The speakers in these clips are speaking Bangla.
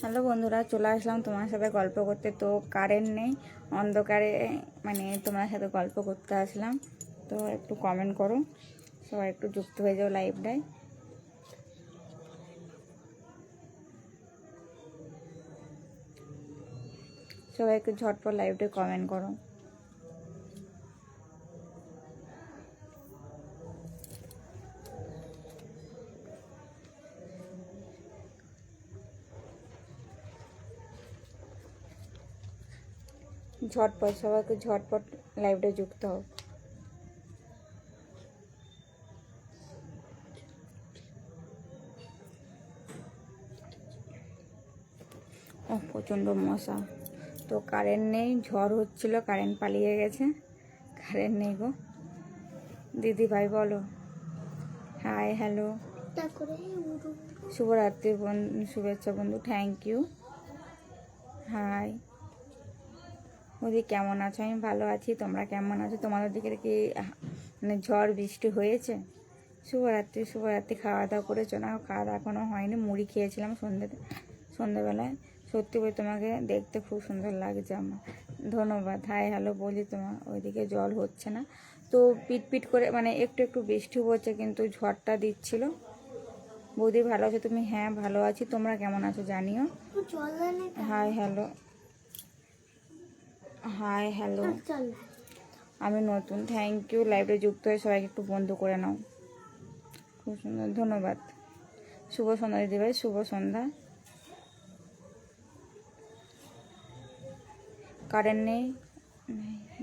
হ্যালো বন্ধুরা, চলে আসলাম তোমার সাথে গল্প করতে। তো কারেন্ট নেই, অন্ধকারে তোমার সাথে গল্প করতে আসলাম। তো একটু কমেন্ট করো, সবাই একটু যুক্ত হয়ে যাও লাইভটায়। সবাই একটু ঝটপট লাইভটায় কমেন্ট করো। ঝটপট সবাইকে ঝটপট লাইভটায় যুক্ত হও। ও প্রচণ্ড মশা। তো কারেন্ট নেই, ঝড় হচ্ছিল, কারেন্ট পালিয়ে গেছে। কারেন্ট নেই গো। দিদি ভাই বলো হাই, হ্যালো, শুভরাত্রি শুভেচ্ছা বন্ধু, থ্যাংক ইউ। হাই বৌদি, কেমন আছো? আমি ভালো আছি, তোমরা কেমন আছো? তোমাদের দিকে কি ঝড় বৃষ্টি হয়েছে? শুভরাত্রি শুভরাত্রি। খাওয়া দাওয়া করেছো? না, খাওয়া দাওয়া এখনও হয়নি, মুড়ি খেয়েছিলাম সন্ধ্যেবেলায়। সত্যি বলে তোমাকে দেখতে খুব সুন্দর লাগছে আমার, ধন্যবাদ। হাই হ্যালো বলি, তোমার ওইদিকে জল হচ্ছে না তো? পিট করে একটু একটু বৃষ্টি হচ্ছে, কিন্তু ঝড়টা দিচ্ছিল। বৌদি ভালো আছো তুমি? হ্যাঁ ভালো আছি, তোমরা কেমন আছো জানিও। হাই হ্যালো, হাই হ্যালো, আমি নতুন, থ্যাংক ইউ। লাইভে যুক্ত হয়ে সবাইকে একটু বন্ধু করে নাও, খুব সুন্দর, ধন্যবাদ। শুভ সন্ধ্যা দিদিভাই, শুভ সন্ধ্যা। কারেন্ট নেই,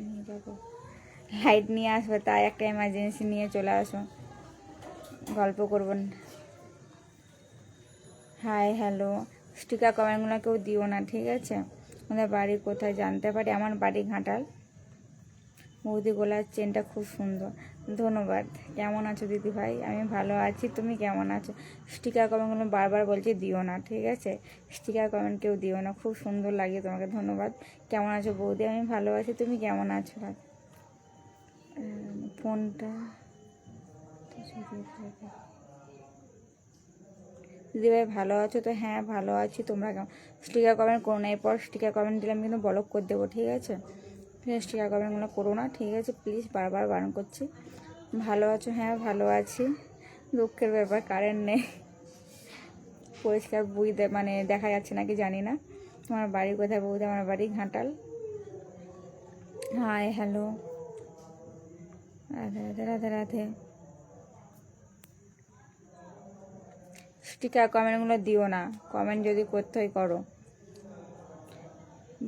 নিয়ে যাবো, লাইট নিয়ে আসবে, তাই একটা এমার্জেন্সি নিয়ে চলে আসো, গল্প করবেন। হাই হ্যালো, স্টিকার কমেন্টগুলো কেউ দিও না, ঠিক আছে? আমাদের বাড়ি কোথায় জানতে পারি? আমার বাড়ি ঘাটাল। বৌদি গোলার চেনটা খুব সুন্দর, ধন্যবাদ। কেমন আছো দিদি ভাই? আমি ভালো আছি, তুমি কেমন আছো? স্টিকার কমেন্টগুলো বারবার বলছি দিও না, ঠিক আছে? স্টিকার কমেন্ট কেউ দিও না, খুব সুন্দর লাগে তোমাকে, ধন্যবাদ। কেমন আছো বৌদি? আমি ভালো আছি, তুমি কেমন আছো? ফোনটা দিদিভাই ভালো আছো তো? হ্যাঁ ভালো আছি, তোমরা কেমন? স্টিকার কমেন্ট করো না, এরপর স্টিকার কমেন্ট দিলে আমি কিন্তু ব্লক করে দেবো, ঠিক আছে? স্টিকার কমেন্টগুলো করো না, ঠিক আছে প্লিজ, বারবার বারণ করছি। ভালো আছো? হ্যাঁ ভালো আছি। দুঃখের ব্যাপার, কারেন্ট নেই, পরিষ্কার দেখা যাচ্ছে নাকি জানি না। তোমার বাড়ি কোথায় বৌদি? আমার বাড়ি Ghatal. Hi hello, Radhe Radhe Radhe Radhe. Sticker কমেন্টগুলো দিও না, কমেন্ট যদি করতে হয় করো।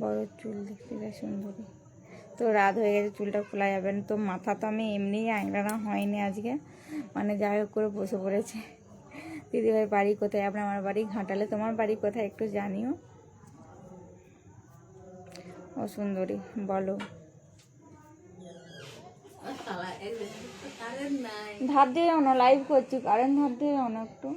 বড় চুল দেখতে যা সুন্দরী। তো রাত হয়ে গেছে, চুলটা খোলা যাবে না তো। মাথা তো আমি এমনিই আংলানো হয়নি আজকে, যাই হোক করে বসে পড়েছে। দিদিভাই বাড়ি কোথায়? আপনার? আমার বাড়ি ঘাটালে। তোমার বাড়ি কোথায় একটু জানিও। ও সুন্দরী বলো। ধার দিয়ে যাও না, লাইভ করছি, কারেন্ট ধার দিয়ে যাও না একটু।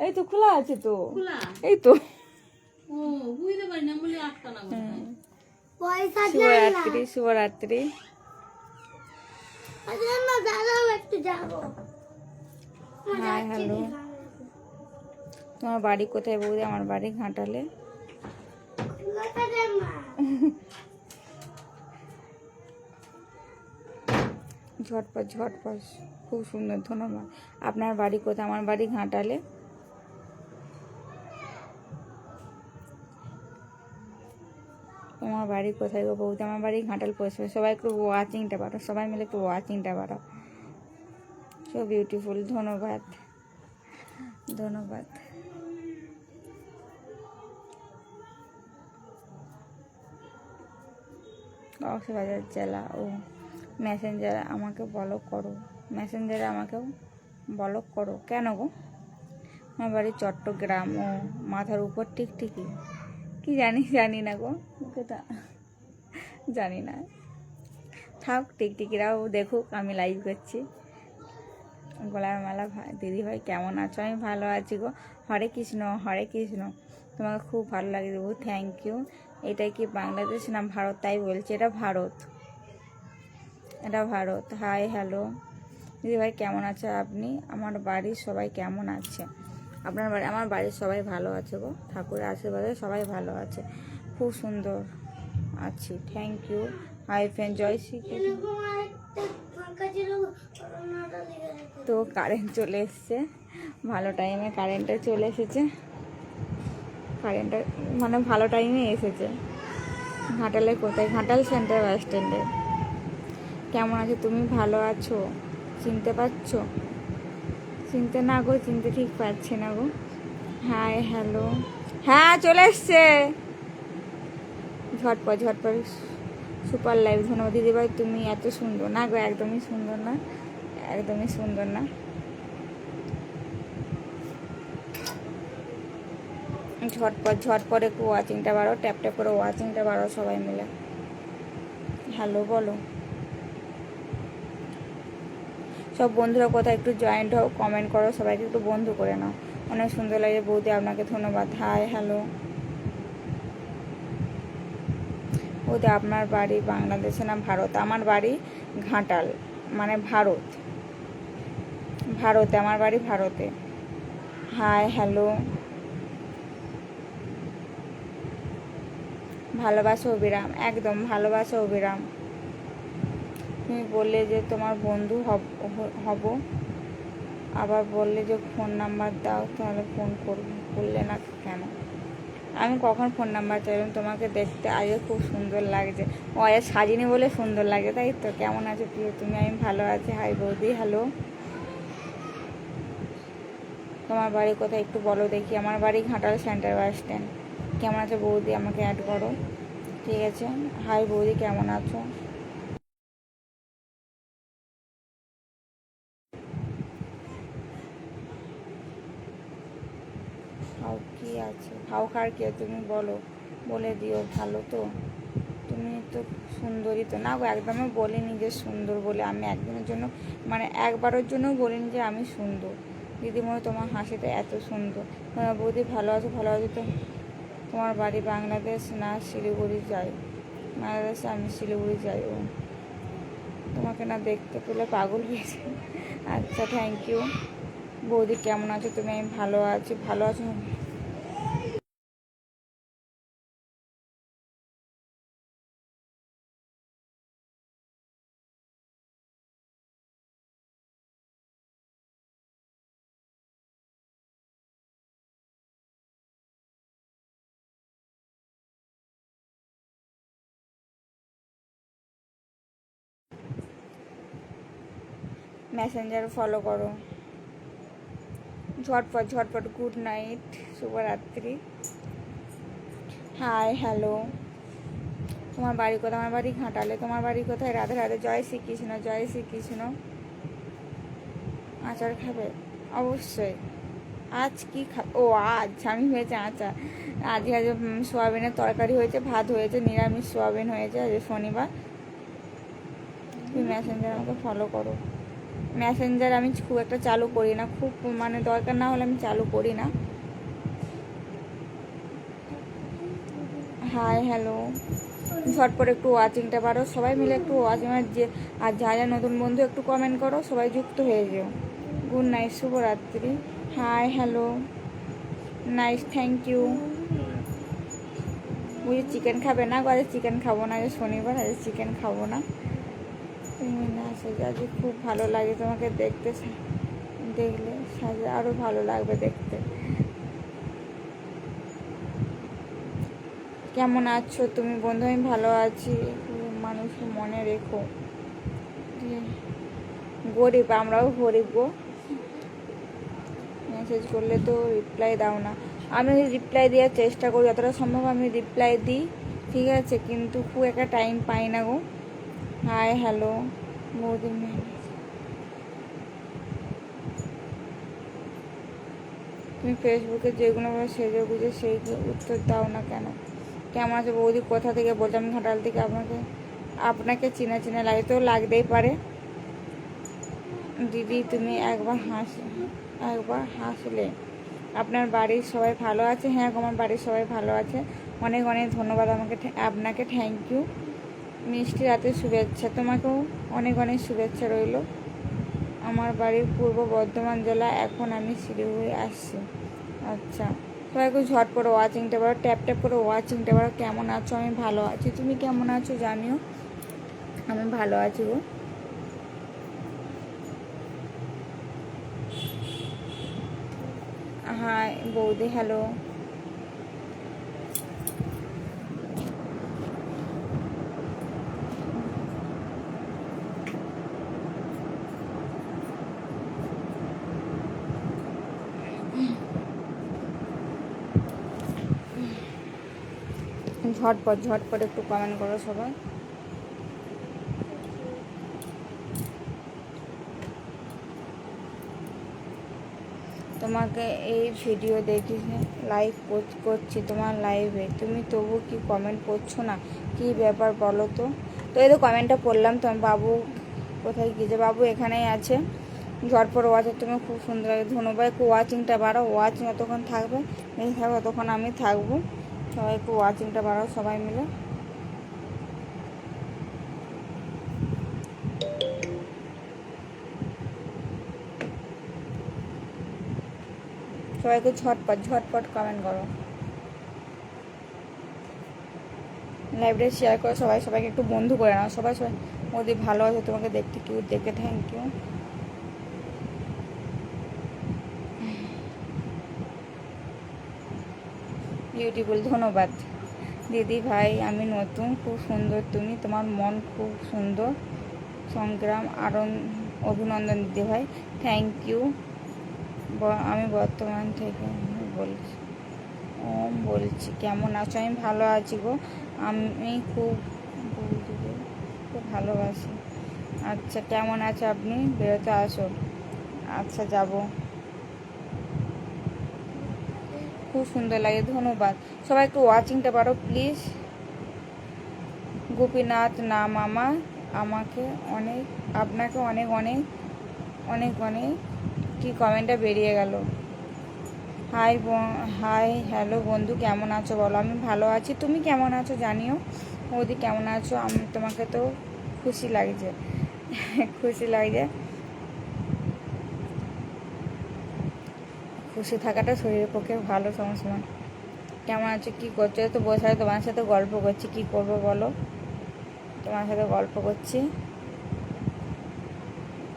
এই তো খোলা আছে তো, এই তো। শুভরাত্রি শুভরাত্রি। হাই হ্যালো, তোমার বাড়ি কোথায় বৌদি? আমার বাড়ি ঘাটালে। ঝটপট ঝটপট, খুব সুন্দর, ধন্যবাদ। আপনার বাড়ি কোথায়? আমার বাড়ি ঘাটালে। তোমার বাড়ি কোথায় গো বৌদি? আমার বাড়ি ঘাটাল পৌঁছবে। সবাই একটু ওয়াচিংটা বাড়াও, সবাই মিলে একটু ওয়াচিংটা বাড়াও। সো বিউটিফুল, ধন্যবাদ ধন্যবাদ। কক্সবাজার জেলা। ও মেসেঞ্জারে আমাকে ব্লক করো, মেসেঞ্জারে আমাকেও ব্লক করো কেন গো? আমার বাড়ি চট্টগ্রাম। ও মাথার উপর টিকটিকি, কি জানি না গো, ওটা জানি না। থাক, টিকটিকিরাও দেখুক আমি লাইভ করছি। গলার মালা দিদি ভাই কেমন আছো? আমি ভালো আছি গো। হরে কৃষ্ণ হরে কৃষ্ণ। তোমাকে খুব ভালো লাগে দেবো, থ্যাংক ইউ। এটা কি বাংলাদেশ না ভারত? তাই বলছি, এটা ভারত, এটা ভারত। হাই হ্যালো, দিদিভাই কেমন আছে আপনি? আমার বাড়ির সবাই কেমন আছে? আপনার বাড়ি? আমার বাড়ির সবাই ভালো আছে গো, ঠাকুরের আশীর্বাদে সবাই ভালো আছে, খুব সুন্দর আছি, থ্যাংক ইউ। হাই ফ্রেন্ড, জয় শ্রী কৃষ্ণ। তো কারেন্ট চলে এসছে, ভালো টাইমে কারেন্টটা চলে এসেছে, কারেন্টটা মানে ভালো টাইমে এসেছে। ঘাটালে কোথায়? ঘাটাল সেন্টার বাস স্ট্যান্ডে। কেমন আছো তুমি? ভালো আছো? চিনতে পারছো? চিনতে না গো, চিনতে ঠিক পাচ্ছি না গো। হাই হ্যালো, হ্যাঁ চলে এসছে, ঝটপট ঝটপট সুপার লাইভ। ধন্যবাদ দিদিভাই, তুমি এত সুন্দর না গো, একদমই সুন্দর না, একদমই সুন্দর না। ঝটপট ঝটপট একটু ওয়াচিংটা বাড়ো, ট্যাপ ট্যাপ করে ওয়াচিংটা বাড়ো সবাই মিলে। হ্যালো বলো সব বন্ধুরা, কোথায় একটু জয়েন্ট হও, কমেন্ট করো, সবাইকে একটু বন্ধু করে নাও। অনেক সুন্দর লাগে বৌদি, আপনাকে ধন্যবাদ। হাই হ্যালো বৌদি, আপনার বাড়ি বাংলাদেশে না ভারত? আমার বাড়ি ঘাটাল, মানে ভারত, ভারতে, আমার বাড়ি ভারতে। হাই হ্যালো, ভালোবাসা অবিরাম, একদম ভালোবাসা অবিরাম। তুমি বললে যে তোমার বন্ধু হব, আবার বললে যে ফোন নাম্বার দাও, তাহলে ফোন করলে না কেন? আমি কখন ফোন নাম্বার চাইলাম? তোমাকে দেখতে আজকে খুব সুন্দর লাগছে। ও আজ সাজিনি বলে সুন্দর লাগে, তাই তো? কেমন আছো প্রিয় তুমি? আমি ভালো আছি। হাই বৌদি, হ্যালো। তোমার বাড়ি কোথায় একটু বলো দেখি? আমার বাড়ি ঘাটাল সেন্টার বাস স্ট্যান্ড। কেমন আছো বৌদি? আমাকে অ্যাড করো, ঠিক আছে? হাই বৌদি, কেমন আছো? খাও কি আছে? খাও খার কে তুমি বলো, বলে দিও। ভালো তো? তুমি তো সুন্দরী তো? না গো, একদমই বলিনি যে সুন্দর বলে, আমি একদিনের জন্য মানে একবারের জন্য বলিনি যে আমি সুন্দর। দিদিমণি তোমার হাসিটা এত সুন্দর। বৌদি ভালো আছো? ভালো আছো তো? তোমার বাড়ি বাংলাদেশ না শিলিগুড়ি? যাই বাংলাদেশে, আমি শিলিগুড়ি যাই। ও তোমাকে না দেখতে পেলে পাগল হয়েছে। আচ্ছা, থ্যাংক ইউ। বৌদি কেমন আছো তুমি? আমি ভালো আছি। ভালো আছো? মেসেঞ্জার ফলো করো, ঝটপট ঝটপট। গুড নাইট, শুভরাত্রি। হাই হ্যালো, তোমার বাড়ি কোথায়? আমার বাড়ি ঘাটালে। তোমার বাড়ি কোথায়? রাধে রাধে, জয় শ্রীকৃষ্ণ, জয় শ্রীকৃষ্ণ। আচার খাবে? অবশ্যই। আজ কি ও আজ আমি হয়েছে আচার, আজকে আজ সোয়াবিনের তরকারি হয়েছে, ভাত হয়েছে, নিরামিষ সোয়াবিন হয়েছে, আজ শনিবার। তুমি মেসেঞ্জার আমাকে ফলো করো। মেসেঞ্জার আমি খুব একটা চালু করি না, খুব মানে দরকার না হলে আমি চালু করি না। হাই হ্যালো, ঝটপট একটু ওয়াচিংটা বাড়ো, সবাই মিলে একটু ওয়াচিং। আর যা যা নতুন বন্ধু একটু কমেন্ট করো, সবাই যুক্ত হয়ে যেও। গুড নাইট, শুভরাত্রি। Hi hello, nice, thank you. বুঝি চিকেন খাবে না? আজ চিকেন খাবো না, আজ শনিবার, আজ চিকেন খাবো না। তুমি না সাজে, আজ খুব ভালো লাগে তোমাকে দেখতে, দেখলে সাজে আরও ভালো লাগবে দেখতে। কেমন আছো তুমি বন্ধু? আমি ভালো আছি। মানুষকে মনে রেখো, গরিব, আমরাও গরিব গো। মেসেজ করলে তো রিপ্লাই দাও না। আমি রিপ্লাই দেওয়ার চেষ্টা করি, যতটা সম্ভব আমি রিপ্লাই দিই, ঠিক আছে, কিন্তু খুব একটা টাইম পাই না গো। হাই হ্যালো বৌদি, তুমি ফেসবুকে যেগুলো সেজে গুজে সেই উত্তর দাও না কেন? কেমন আছে বৌদি? কোথা থেকে বলছি? আমি ঘাটাল থেকে। আপনাকে চেনা চেনা লাগে তো, লাগতেই পারে। দিদি তুমি একবার হাসলে। আপনার বাড়ির সবাই ভালো আছে? হ্যাঁ, আমার বাড়ির সবাই ভালো আছে। অনেক অনেক ধন্যবাদ আপনাকে, থ্যাংক ইউ। মিষ্টি রাতের শুভেচ্ছা, তোমাকেও অনেক অনেক শুভেচ্ছা রইল। আমার বাড়ি পূর্ব বর্ধমান জেলা, এখন আমি শিলিগুড়ি আসছি। আচ্ছা, সবাই একটু ঝটপট ওয়াচিংটা বাড়ো, ট্যাপ ট্যাপ করে ওয়াচিংটা বাড়ো। কেমন আছো? আমি ভালো আছি, তুমি কেমন আছো জানিও। আমি ভালো আছি গো। হাই বৌদি, হ্যালো। ঝটপট ঝটপট একটু কমেন্ট করো সবাই। তোমাকে এই ভিডিও দেখি লাইভ করছি তোমার লাইভে, তুমি তবু কি কমেন্ট করছো না? কি ব্যাপার বলো তো। তো এই তো কমেন্টটা পড়লাম। তোমার বাবু কোথায় গিয়েছে? বাবু এখানেই আছে। ঝটপট ওয়াচ, তুমি খুব সুন্দর লাগে, ধন্যবাদ। একটু ওয়াচিংটা বাড়াও, ওয়াচিং যতক্ষণ থাকবে বেশি থাকবে ততক্ষণ আমি থাকবো। সবাই একটু ওয়াচিংটা বাড়াও সবাই মিলে। সবাইকে ঝটপট ঝটপট কমেন্ট করো, লাইভটা শেয়ার করো, সবাই সবাইকে একটু বন্ধু করে নাও। সবাই সবাই মোদি ভালো আছে, তোমাকে দেখতে কিউট দেখে, থ্যাংক ইউ। বিউটিফুল, ধন্যবাদ দিদি ভাই। আমি নতুন, খুব সুন্দর তুমি, তোমার মন খুব সুন্দর। সংগ্রাম অভিনন্দন দিদি ভাই, থ্যাংক ইউ। আমি বর্তমান থেকে বলছি, বলছি কেমন আছো? আমি ভালো আছি গো। আমি খুব ভালোবাসি। আচ্ছা, কেমন আছে আপনি? বেরোতে আসো। আচ্ছা, যাব। খুব সুন্দর লাগে, ধন্যবাদ। সবাই একটু ওয়াচিংটা পারো প্লিজ। গোপীনাথ নাম আমার, আপনাকে অনেক অনেক অনেক অনেক কি কমেন্টটা বেরিয়ে গেল। হাই হাই, হ্যালো বন্ধু, কেমন আছো বলো? আমি ভালো আছি, তুমি কেমন আছো জানিও। বৌদি কেমন আছো? তোমাকে তো খুশি লাগছে, খুশি লাগছে। খুশি থাকাটা শরীরের পক্ষে ভালো সবসময়। কেমন আছো, কী করছো? তো বসে তোমার সাথে গল্প করছি, কি করবো বলো, তোমার সাথে গল্প করছি।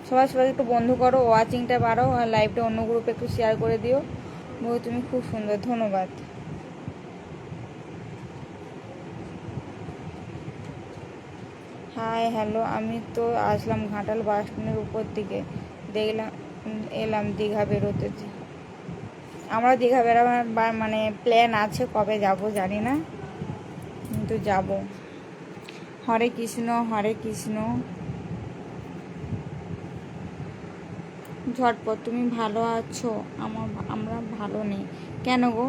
সবাই সবাই একটু বন্ধু করো, ওয়াচিংটা বাড়াও, আর লাইভটা অন্য গ্রুপে একটু শেয়ার করে দিও। বউ তুমি খুব সুন্দর, ধন্যবাদ। হাই হ্যালো, আমি তো আসলাম ঘাটাল বাস স্ট্যান্ডের উপর দিকে, দেখলাম এলাম দীঘা বেরোতে। আমরা দীঘা বেরোবার মানে প্ল্যান আছে, কবে যাব জানি না, কিন্তু যাব। হরে কৃষ্ণ হরে কৃষ্ণ। ঝটপট, তুমি ভালো আছো? আমরা ভালো নেই। কেন গো?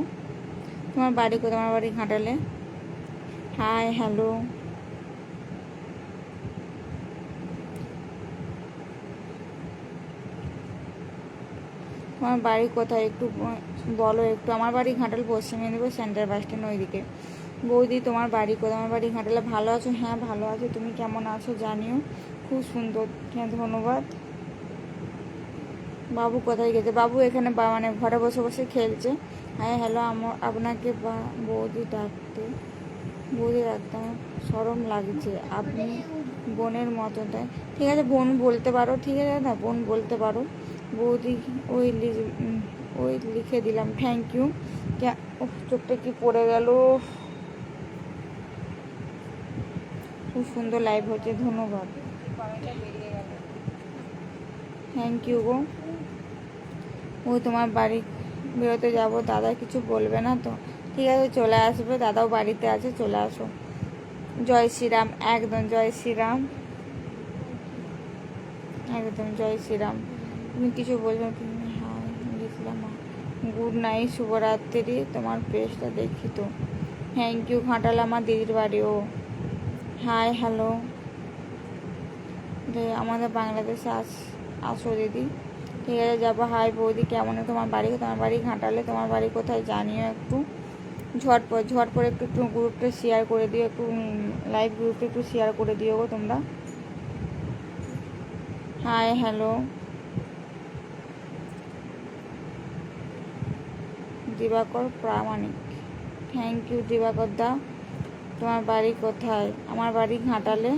তোমার বাড়ি কোথায়? তোমার বাড়ি ঘাটালে। Hi hello. তোমার বাড়ি কোথায় একটু বলো একটু। আমার বাড়ি ঘাটাল, পশ্চিম মেদিনীপুর সেন্টার বাস স্ট্যান্ড ওইদিকে। বৌদি তোমার বাড়ি কোথায়? আমার বাড়ি ঘাটালে। ভালো আছো? হ্যাঁ ভালো আছো, তুমি কেমন আছো জানিও। খুব সুন্দর, হ্যাঁ ধন্যবাদ। বাবু কোথায় গেছে? বাবু এখানে মানে ঘরে বসে বসে খেলছে। হ্যাঁ হ্যালো, আপনাকে বৌদি ডাকতে আমার সরম লাগছে, আপনি বোনের মতো। তাই ঠিক আছে, বোন বলতে পারো, ঠিক আছে দাদা, বোন বলতে পারো। বৌদি ওই লিখে দিলাম, থ্যাংক ইউ। চোখটা কি পড়ে গেল। খুব সুন্দর লাইভ হচ্ছে, ধন্যবাদ। থ্যাংক ইউ গো। তোমার বাড়ি বেরোতে যাব, দাদা কিছু বলবে না তো? ঠিক আছে, চলে আসবে, দাদাও বাড়িতে আছে, চলে আসো। জয় শ্রীরাম, একদম জয় শ্রীরাম, একদম জয় শ্রীরাম। তুমি কিছু বলবে? হ্যাঁ লিখলাম, গুড নাইট, শুভরাত্রি। তোমার পেজটা দেখি তো, থ্যাংক ইউ। ঘাটাল আমার দিদির বাড়িও। হাই হ্যালো, আমাদের বাংলাদেশে আসো দিদি। ঠিক আছে, যাবো। হাই বৌদি, কেমন? তোমার বাড়ি? তোমার বাড়ি ঘাটালে। তোমার বাড়ি কোথায় জানিও একটু। ঝটপট ঝটপট একটু একটু গ্রুপটা শেয়ার করে দিও, একটু লাইভ গ্রুপটা একটু শেয়ার করে দিও গো তোমরা। Hi hello, Dibakar Pramanik, thank you Dibakar দা। তোমার বাড়ি কোথায়? আমার বাড়ি ঘাটালে।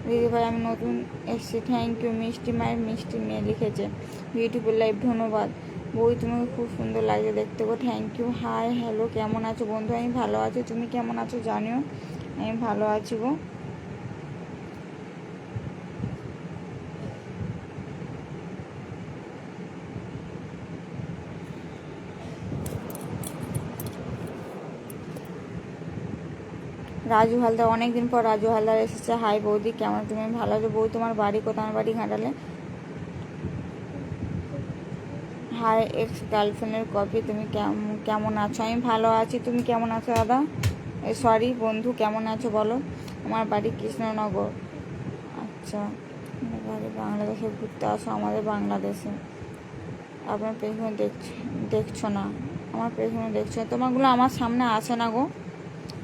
দিদিভাই আমি নতুন এসেছি, থ্যাংক ইউ। মিষ্টি মায়ের মিষ্টি মেয়ে লিখেছে, বিউটিফুল লাইফ, ধন্যবাদ বই, তোমাকে খুব সুন্দর লাগে দেখতে গো, থ্যাংক ইউ। হাই হ্যালো, কেমন আছো বন্ধু? আমি ভালো আছি, তুমি কেমন আছো জানিও। আমি ভালো আছি গো। রাজু হালদার, অনেকদিন পর রাজু হালদার এসেছে। হাই বৌদি, কেমন তুমি? ভালো আছো বৌদি, তোমার বাড়ি কোথায়? আমার বাড়ি ঘাটালে। হাই এক্স গার্লফ্রেন্ডের কপি, তুমি কেমন আছো? আমি ভালো আছি, তুমি কেমন আছো দাদা? সরি বন্ধু, কেমন আছো বলো? আমার বাড়ি কৃষ্ণনগর। আচ্ছা, আমার বাড়ি বাংলাদেশে, ঘুরতে আসো আমাদের বাংলাদেশে। আপনার পেছনে দেখছো না, আমার পেছনে দেখছো না, তোমারগুলো আমার সামনে আসে না গো।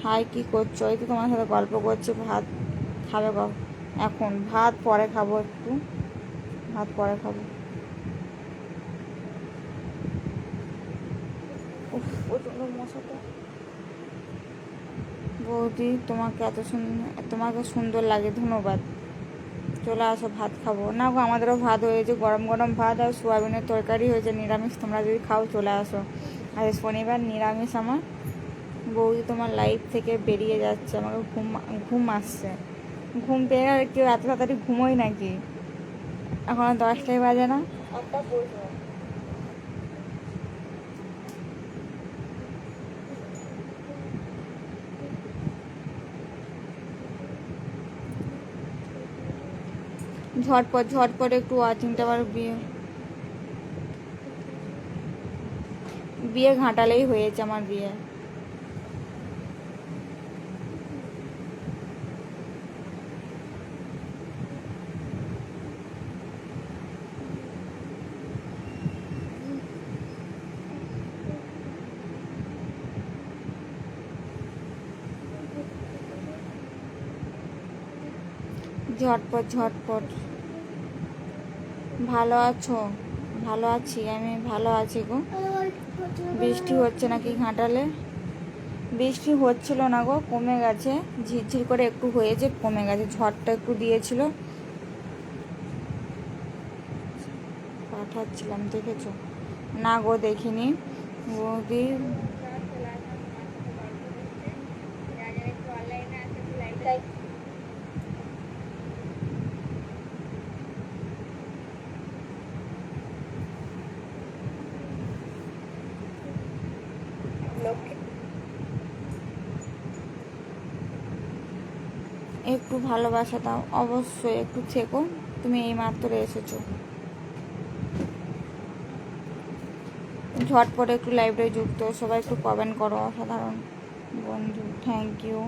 হাই, কি করছো? এই তো তোমার সাথে গল্প করছি। ভাত খাবে গো? এখন ভাত পরে খাবো, একটু ভাত পরে খাবো। উফ, প্রচণ্ড মশাটা। বৌদি তোমাকে তোমাকে সুন্দর লাগে, ধন্যবাদ। চলে আসো, ভাত খাবো। না গো, আমাদেরও ভাত হয়েছে, গরম গরম ভাত আর সোয়াবিনের তরকারি হয়েছে, নিরামিষ। তোমরা যদি খাও চলে আসো। আজ শনিবার, নিরামিষ আমার। বৌদি তোমার লাইফ থেকে বেরিয়ে যাচ্ছে, আমাকে ঘুম আসছে। ঘুম পেয়ে গেলে কেউ এত তাড়াতাড়ি ঘুমোই নাকি? এখন 10টাই বাজে না। ঝটপট ঝটপট একটু ওয়াচিংটা। আবার বিয়ে ঘাটালেই হয়েছে আমার বিয়ে। ঝটপট ঝটপট। ভালো আছো? ভালো আছি, আমি ভালো আছি গো। বৃষ্টি হচ্ছে নাকি ঘাটালে? বৃষ্টি হচ্ছিল না গো, কমে গেছে। ঝিরঝির করে একটু হয়েছে, কমে গেছে। ঝড়টা একটু দিয়েছিল। পাঠাচ্ছিলাম, দেখেছো? না গো, দেখিনি বৌদি। একটু ভালোবাসা দাও, অবশ্যই একটু থেকো। তুমি এই মাত্র এসেছো। ঝটপট একটু লাইভে যুক্ত, সবাই একটু কমেন্ট করো। অসাধারণ বন্ধু, থ্যাংক ইউ।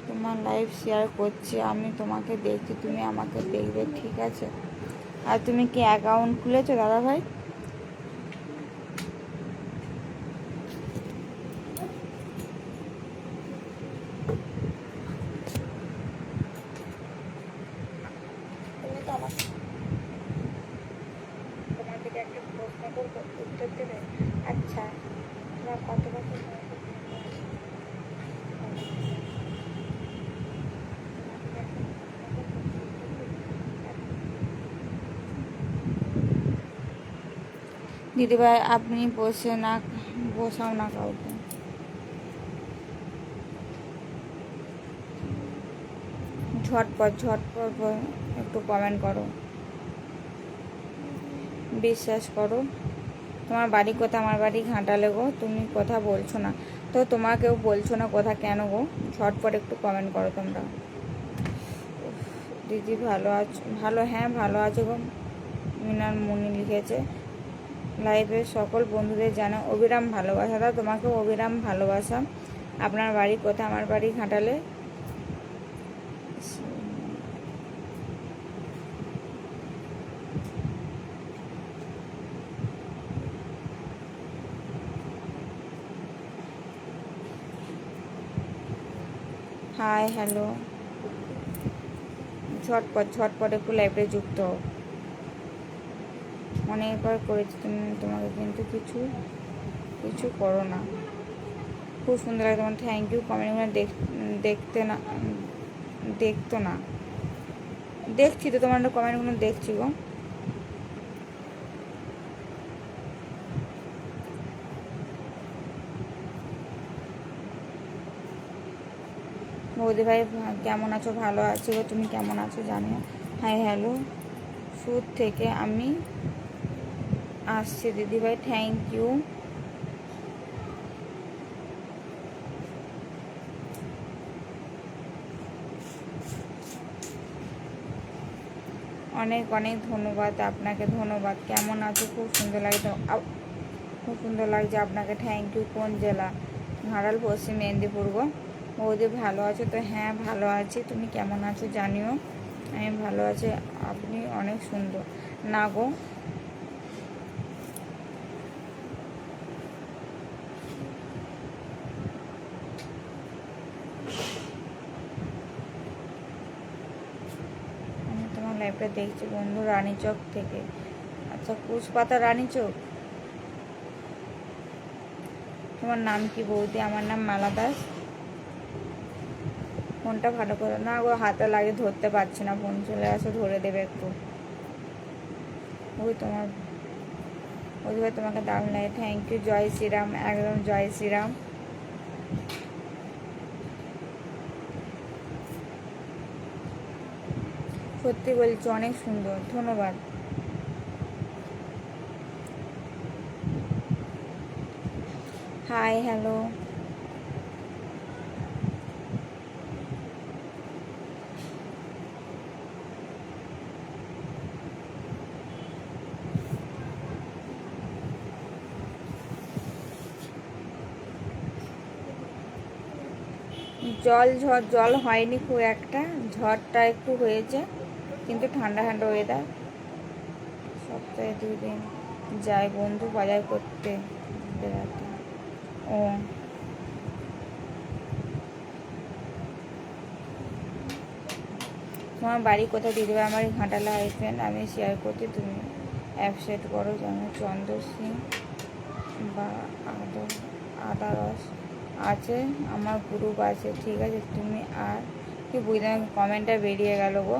তোমার লাইভ শেয়ার করছি, আমি তোমাকে দেখছি, তুমি আমাকে দেখবে, ঠিক আছে? আর তুমি কি অ্যাকাউন্ট খুলেছো দাদা ভাই? তোমার থেকে একটা প্রশ্ন করবো, উত্তর দেবে? আচ্ছা, তোমার কত বছর? দিদিভাই আপনি বসাও না কাউকে। ঝটপট ঝটপট একটু কমেন্ট করো, বিশ্বাস করো। তোমার বাড়ি কোথায়? আমার বাড়ি ঘাটালে গো। তুমি কথা বলছো না তো, তোমাকেও বলছো না কথা কেন গো? ঝটপট একটু কমেন্ট করো তোমরা। দিদি ভালো আছো? ভালো, হ্যাঁ ভালো আছো গো। মিনার মুনি লিখেছে, লাইভের সকল বন্ধুদের জানো অবিরাম ভালোবাসা দাও। তোমাকেও অবিরাম ভালোবাসা। আপনার বাড়ি কোথায়? আমার বাড়ি ঘাটালে। হাই হ্যালো, ঝটপট ঝটপট একটু লাইভে যুক্ত হও। অনেকবার করেছি তোমাকে, কিন্তু কিছু কিছু করো না। খুব সুন্দর লাগে তোমার, থ্যাংক ইউ। কমেন্টগুলো দেখতো না, দেখছি তো তোমার কমেন্টগুলো দেখছি গো। বৌদি ভাই কেমন আছো? ভালো আছি গো, তুমি কেমন আছো জানিও। হাই হ্যালো, সুদ থেকে আমি আসছি দিদিভাই, থ্যাংক ইউ। অনেক অনেক ধন্যবাদ আপনাকে, ধন্যবাদ। কেমন আছো? খুব সুন্দর লাগে তো, খুব সুন্দর লাগছে আপনাকে, থ্যাংক ইউ। কোন জেলা? ঘাড়াল, পশ্চিম মেদিনীপুর গো। বৌদি ভালো আছো তো? হ্যাঁ ভালো আছি, তুমি কেমন আছো জানিও। আমি ভালো আছি, আপনি অনেক সুন্দর। না গো, আমি তোমার লাইভটা দেখছি বন্ধু, রানীচক থেকে। আচ্ছা, কুচপাতা রানীচক। তোমার নাম কি বৌদি? আমার নাম মালা দাস। ফোনটা ভালো করে না গো, হাতে লাগে, ধরতে পারছি না। ফোন চলে আসো, ধরে দেবে একটু। ওই তোমার, ওই ভাই তোমাকে দারুণ লাগে, থ্যাংক ইউ। জয় শ্রীরাম, একদম জয় শ্রীরাম। সত্যি বলছি অনেক সুন্দর, ধন্যবাদ। হাই হ্যালো, জল হয়নি খুব একটা, ঝড়টা একটু হয়েছে, কিন্তু ঠান্ডা ঠান্ডা ওয়েদার। সপ্তাহে 2 দিন যাই বন্ধু বাজার করতে, বেড়াতে। ও, তোমার বাড়ি কোথায় দিদিভাই? আমার ঘাটালা হাইফেন, আমি শেয়ার করছি, তুমি অ্যাপ সেট করো। যেমন চন্দ্র সিং বা আদারস আছে, আমার গ্রুপ আছে, ঠিক আছে। তুমি আর কি বুঝলাম, কমেন্টটা বেরিয়ে গেল গো।